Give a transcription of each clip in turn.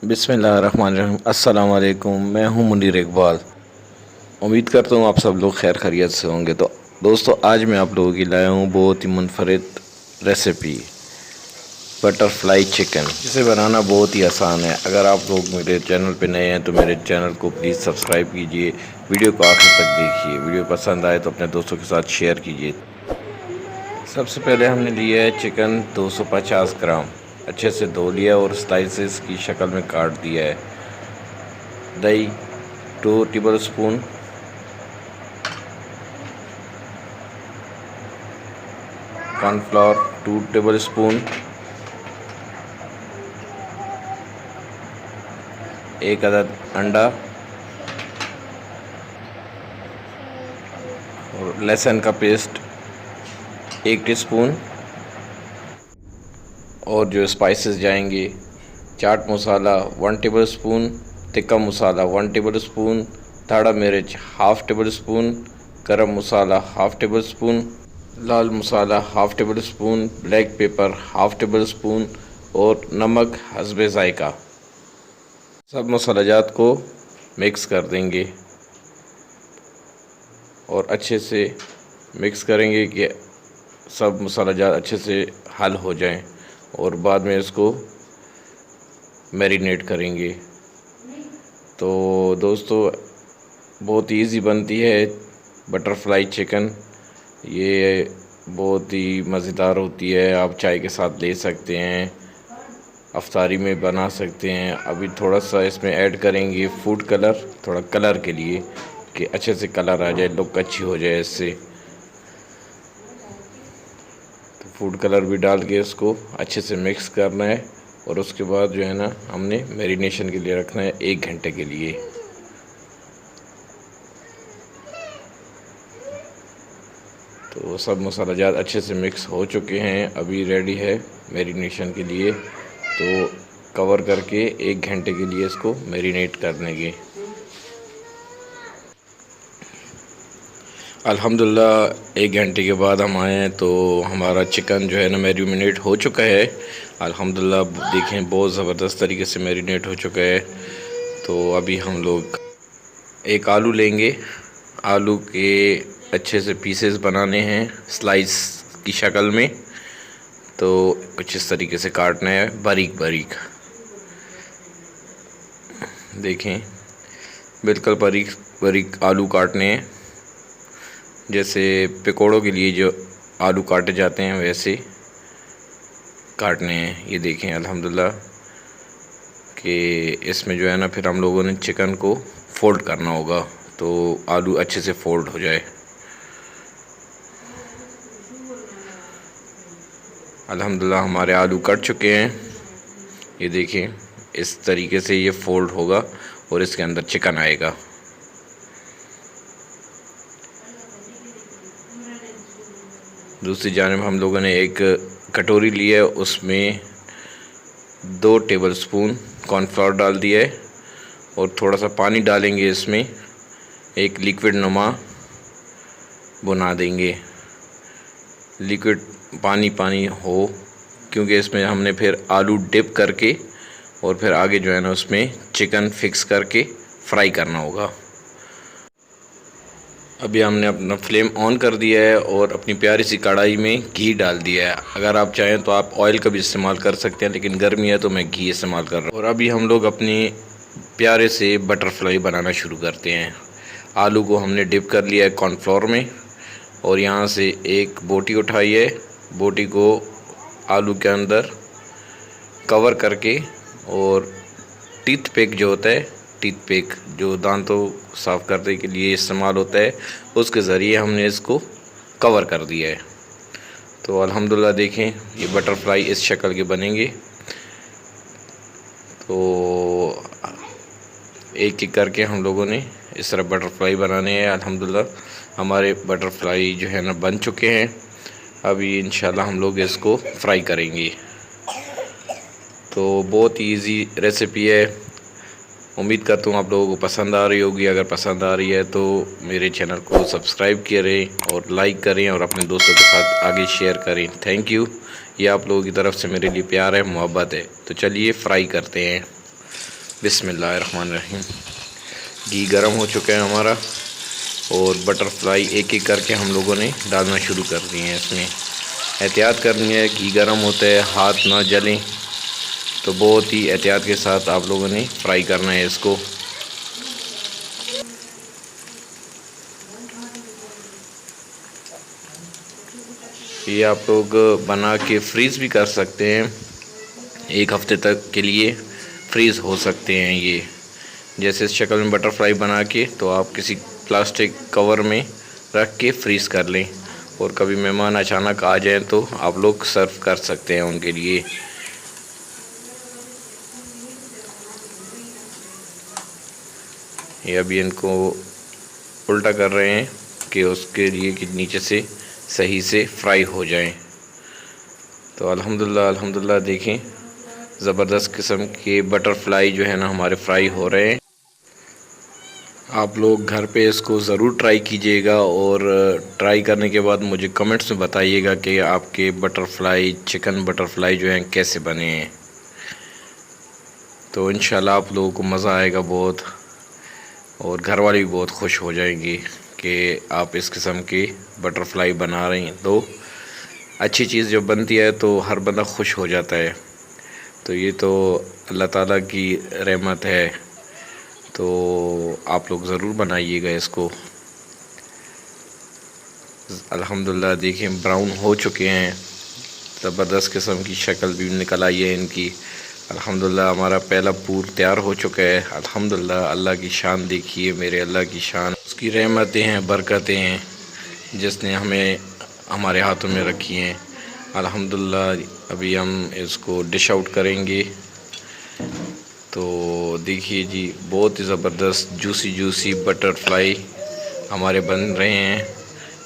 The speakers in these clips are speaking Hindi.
बिस्मिल्लाहिर्रहमानिर्रहीम। अस्सलाम वालेकुम। मैं हूं मुनीर इकबाल। उम्मीद करता हूं आप सब लोग खैर खैरियत से होंगे। तो दोस्तों, आज मैं आप लोगों की लाया हूं बहुत ही मुनफरिद रेसिपी, बटरफ्लाई चिकन, जिसे बनाना बहुत ही आसान है। अगर आप लोग मेरे चैनल पे नए हैं तो मेरे चैनल को प्लीज़ सब्सक्राइब कीजिए, वीडियो को आखिर तक देखिए। वीडियो पसंद आए तो अपने दोस्तों के साथ शेयर कीजिए। सबसे पहले हमने लिया है चिकन 250 ग्राम, अच्छे से धो लिया और स्लाइसेस की शक्ल में काट दिया है। दही 2 table spoon, cornflour 2 table spoon, 1 अदद अंडा और लहसुन का पेस्ट 1 टीस्पून। और जो स्पाइसेस जाएंगे, chaat masala 1 tablespoon, tikka masala 1 tablespoon, दाड़ा मिर्च half tablespoon, garam masala half tablespoon, लाल मसाला half tablespoon, black pepper half tablespoon और नमक हस्बे ज़ायका। सब मसालाजात को मिक्स कर देंगे और अच्छे से मिक्स करेंगे कि सब मसालाजात अच्छे से हल हो जाएं और बाद में इसको मैरिनेट करेंगे। तो दोस्तों, बहुत इजी बनती है बटरफ्लाई चिकन। ये बहुत ही मज़ेदार होती है। आप चाय के साथ ले सकते हैं, अफ्तारी में बना सकते हैं। अभी थोड़ा सा इसमें ऐड करेंगे फूड कलर, थोड़ा कलर के लिए कि अच्छे से कलर आ जाए, लुक अच्छी हो जाए इससे। तो फूड कलर भी डाल के इसको अच्छे से मिक्स करना है और उसके बाद जो है ना, हमने मैरिनेशन के लिए रखना है 1 घंटे के लिए। तो सब मसालाजात अच्छे से मिक्स हो चुके हैं, अभी रेडी है मैरिनेशन के लिए। तो कवर करके 1 घंटे के लिए इसको मैरिनेट कर देंगे। अल्हम्दुलिल्लाह 1 घंटे के बाद हम आए हैं तो हमारा चिकन जो है ना मैरिनेट हो चुका है। अल्हम्दुलिल्लाह देखें, बहुत ज़बरदस्त तरीके से मैरिनेट हो चुका है। तो अभी हम लोग एक आलू लेंगे। आलू के अच्छे से पीसेस बनाने हैं स्लाइस की शक्ल में। तो कुछ इस तरीके से काटना है, बारीक बारीक। देखें, बिल्कुल बारीक बारीक आलू काटने हैं, जैसे पकौड़ों के लिए जो आलू काटे जाते हैं वैसे काटने हैं। ये देखें अल्हम्दुलिल्लाह कि इसमें जो है ना, फिर हम लोगों ने चिकन को फोल्ड करना होगा तो आलू अच्छे से फोल्ड हो जाए। अल्हम्दुलिल्लाह हमारे आलू कट चुके हैं। ये देखें, इस तरीके से ये फोल्ड होगा और इसके अंदर चिकन आएगा। दूसरी जानिब हम लोगों ने एक कटोरी ली है, उसमें 2 टेबल स्पून कॉर्नफ्लोर डाल दिया है और थोड़ा सा पानी डालेंगे। इसमें एक लिक्विड नुमा बना देंगे। लिक्विड पानी पानी हो, क्योंकि इसमें हमने फिर आलू डिप करके और फिर आगे जो है ना, उसमें चिकन फिक्स करके फ्राई करना होगा। अभी हमने अपना फ्लेम ऑन कर दिया है और अपनी प्यारी सी कढ़ाई में घी डाल दिया है। अगर आप चाहें तो आप ऑयल का भी इस्तेमाल कर सकते हैं, लेकिन गर्मी है तो मैं घी इस्तेमाल कर रहा हूँ। और अभी हम लोग अपनी प्यारे से बटरफ्लाई बनाना शुरू करते हैं। आलू को हमने डिप कर लिया है कॉर्नफ्लोर में और यहाँ से एक बोटी उठाई है। बोटी को आलू के अंदर कवर करके और टीथ पिक जो होता है, टीथ पिक जो दांतों साफ़ करने के लिए इस्तेमाल होता है, उसके ज़रिए हमने इसको कवर कर दिया है। तो अल्हम्दुलिल्लाह देखें, ये बटरफ्लाई इस शक्ल के बनेंगे। तो एक एक करके हम लोगों ने इस तरह बटरफ्लाई बनाने हैं। अल्हम्दुलिल्लाह हमारे बटरफ्लाई जो है ना बन चुके हैं। अभी इंशाल्लाह हम लोग इसको फ्राई करेंगे। तो बहुत ही ईजी रेसिपी है। उम्मीद करता हूँ आप लोगों को पसंद आ रही होगी। अगर पसंद आ रही है तो मेरे चैनल को सब्सक्राइब करें और लाइक करें और अपने दोस्तों के साथ आगे शेयर करें। Thank you. ये आप लोगों की तरफ से मेरे लिए प्यार है, मोहब्बत है। तो चलिए फ्राई करते हैं। बिस्मिल्लाहिर्रहमानिर्रहीम। घी गरम हो चुका है हमारा और बटरफ्लाई एक एक करके हम लोगों ने डालना शुरू कर दिए हैं। इसमें एहतियात करनी है, घी गरम होता है, हाथ ना जलें, तो बहुत ही एहतियात के साथ आप लोगों ने फ्राई करना है इसको। ये आप लोग बना के फ्रीज़ भी कर सकते हैं, 1 हफ़्ते तक के लिए फ्रीज़ हो सकते हैं। ये जैसे इस शक्ल में बटरफ्लाई बना के तो आप किसी प्लास्टिक कवर में रख के फ्रीज़ कर लें, और कभी मेहमान अचानक आ जाएं तो आप लोग सर्व कर सकते हैं उनके लिए। ये अभी इनको उल्टा कर रहे हैं कि उसके लिए कि नीचे से सही से फ्राई हो जाएं। तो अल्हम्दुलिल्लाह देखें, ज़बरदस्त किस्म के बटरफ्लाई जो है ना हमारे फ्राई हो रहे हैं। आप लोग घर पे इसको ज़रूर ट्राई कीजिएगा, और ट्राई करने के बाद मुझे कमेंट्स में बताइएगा कि आपके बटरफ्लाई, चिकन बटरफ्लाई जो हैं कैसे बने हैं। तो इंशाल्लाह आप लोगों को मज़ा आएगा बहुत, और घर वाले भी बहुत खुश हो जाएंगे कि आप इस किस्म के बटरफ्लाई बना रही हैं। तो अच्छी चीज़ जब बनती है तो हर बंदा खुश हो जाता है। तो ये तो अल्लाह ताला की रहमत है। तो आप लोग ज़रूर बनाइएगा इसको। अल्हम्दुलिल्लाह देखें ब्राउन हो चुके हैं, ज़बरदस्त किस्म की शक्ल भी निकल आई है इनकी। अल्हम्दुलिल्लाह हमारा पहला पूर तैयार हो चुका है। अल्हम्दुलिल्लाह, अल्लाह की शान देखिए, मेरे अल्लाह की शान, उसकी रहमतें हैं, बरकतें हैं जिसने हमें हमारे हाथों में रखी हैं। अल्हम्दुलिल्लाह अभी हम इसको डिश आउट करेंगे। तो देखिए जी, बहुत ही ज़बरदस्त जूसी बटरफ्लाई हमारे बन रहे हैं।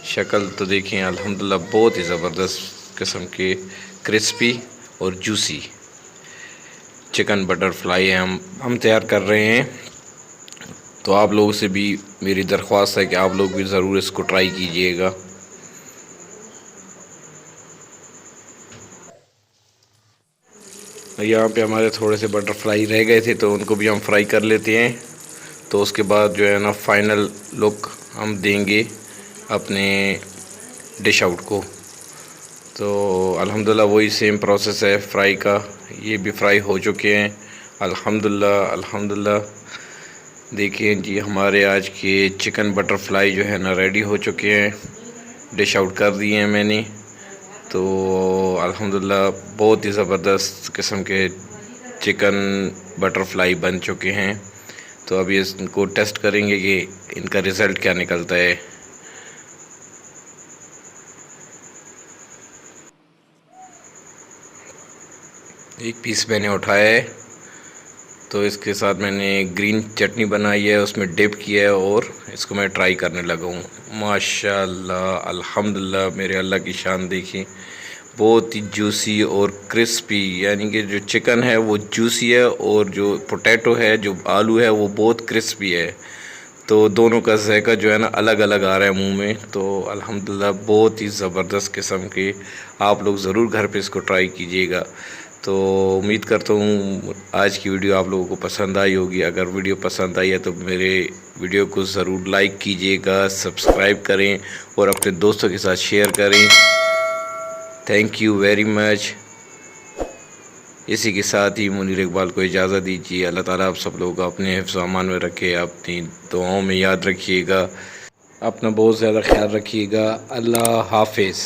शक्ल तो देखें, अल्हम्दुलिल्लाह बहुत ही ज़बरदस्त किस्म के क्रिस्पी और जूसी चिकन बटरफ्लाई हम तैयार कर रहे हैं। तो आप लोगों से भी मेरी दरख्वास्त है कि आप लोग भी ज़रूर इसको ट्राई कीजिएगा। यहाँ पे हमारे थोड़े से बटरफ्लाई रह गए थे, तो उनको भी हम फ्राई कर लेते हैं। तो उसके बाद जो है ना फाइनल लुक हम देंगे अपने डिश आउट को। तो अल्हम्दुलिल्लाह वही सेम प्रोसेस है फ्राई का। ये भी फ्राई हो चुके हैं अल्हम्दुलिल्लाह। देखिए जी, हमारे आज के चिकन बटरफ्लाई जो है ना रेडी हो चुके हैं, डिश आउट कर दिए हैं मैंने। तो अल्हम्दुलिल्लाह बहुत ही ज़बरदस्त किस्म के चिकन बटरफ्लाई बन चुके हैं। तो अभी इसको टेस्ट करेंगे कि इनका रिज़ल्ट क्या निकलता है। एक पीस मैंने उठाया है, तो इसके साथ मैंने ग्रीन चटनी बनाई है, उसमें डिप किया है, और इसको मैं ट्राई करने लगा हूँ। माशाल्लाह अल्हम्दुलिल्लाह, मेरे अल्लाह की शान देखिए, बहुत ही जूसी और क्रिस्पी, यानी कि जो चिकन है वो जूसी है, और जो पोटैटो है, जो आलू है, वो बहुत क्रिस्पी है। तो दोनों का जायका जो है ना अलग अलग आ रहा है मुंह में। तो अल्हम्दुलिल्लाह बहुत ही ज़बरदस्त किस्म के, आप लोग ज़रूर घर पे इसको ट्राई कीजिएगा। तो उम्मीद करता हूँ आज की वीडियो आप लोगों को पसंद आई होगी। अगर वीडियो पसंद आई है तो मेरे वीडियो को ज़रूर लाइक कीजिएगा, सब्सक्राइब करें, और अपने दोस्तों के साथ शेयर करें। Thank you very much. इसी के साथ ही मुनीर इकबाल को इजाज़त दीजिए। अल्लाह ताला आप सब लोगों को अपने हिफ्ज़ अमान में रखे, अपनी दुआओं में याद रखिएगा, अपना बहुत ज़्यादा ख्याल रखिएगा। अल्लाह हाफिज़।